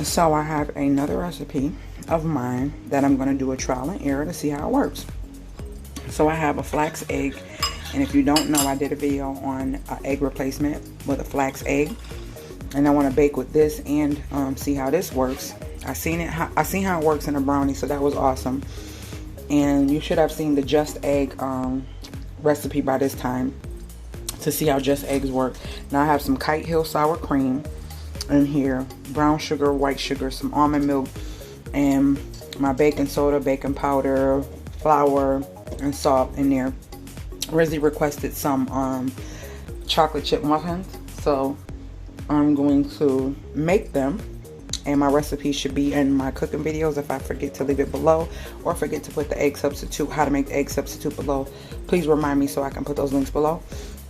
So I have another recipe of mine that I'm going to do a trial and error to see how it works. So I have a flax egg, and if you don't know, I did a video on egg replacement with a flax egg, and I want to bake with this and see how this works. I seen how it works in a brownie, so that was awesome. And you should have seen the just egg recipe by this time to see how just eggs work. Now I have some Kite Hill sour cream in here, brown sugar, white sugar, some almond milk, and my baking soda, baking powder, flour, and salt in there. Rizzy requested some chocolate chip muffins, so I'm going to make them, and my recipe should be in my cooking videos if I forget to leave it below, or forget to put the egg substitute, how to make the egg substitute below. Please remind me so I can put those links below.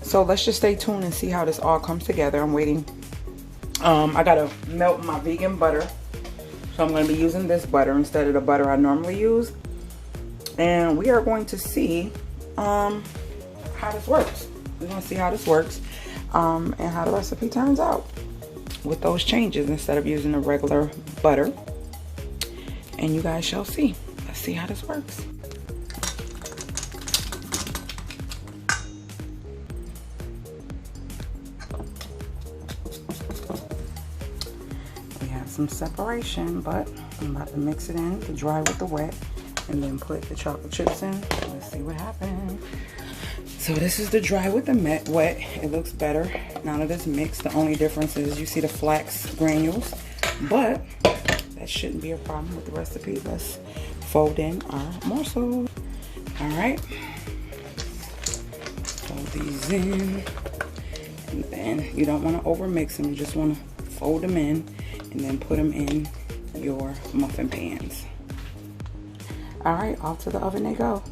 So let's just stay tuned and see how this all comes together. I'm waiting. I gotta melt my vegan butter, so I'm going to be using this butter instead of the butter I normally use, and we are going to see how this works. We're going to see how this works and how the recipe turns out with those changes instead of using the regular butter, and you guys shall see. Let's see how this works. Some separation, but I'm about to mix it in, the dry with the wet, and then put the chocolate chips in. Let's see what happens. So this is the dry with the wet. It looks better now that it's mixed. The only difference is you see the flax granules, but that shouldn't be a problem with the recipe. Let's fold in our morsels. All right, fold these in, and then you don't want to over mix them. You just want to fold them in and then put them in your muffin pans. All right, off to the oven they go.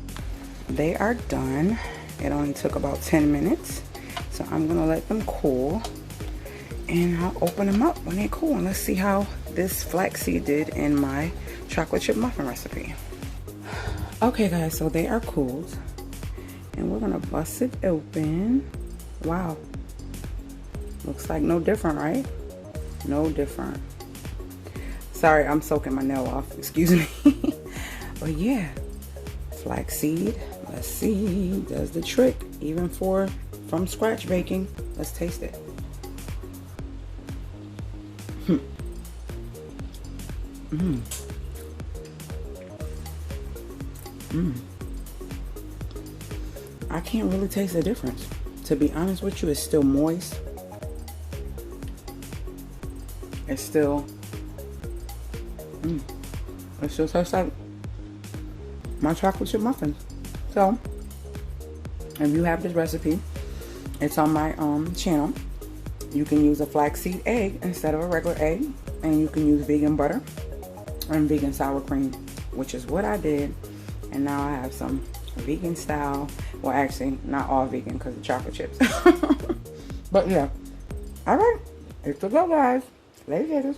They are done. It only took about 10 minutes. So I'm gonna let them cool, and I'll open them up when they cool, and let's see how this flaxseed did in my chocolate chip muffin recipe. Okay guys, so they are cooled, and we're gonna bust it open. Wow, looks like no different, right? No different. Sorry, I'm soaking my nail off, excuse me. But yeah, flaxseed, let's see, does the trick even for from scratch baking. Let's taste it. I can't really taste the difference. To be honest with you, it's still moist. It's still, it still tastes like my chocolate chip muffins. So, if you have this recipe, it's on my channel. You can use a flaxseed egg instead of a regular egg, and you can use vegan butter and vegan sour cream, which is what I did. And now I have some vegan style. Well, actually, not all vegan because of chocolate chips. But yeah, all right, it's a go, guys. Later.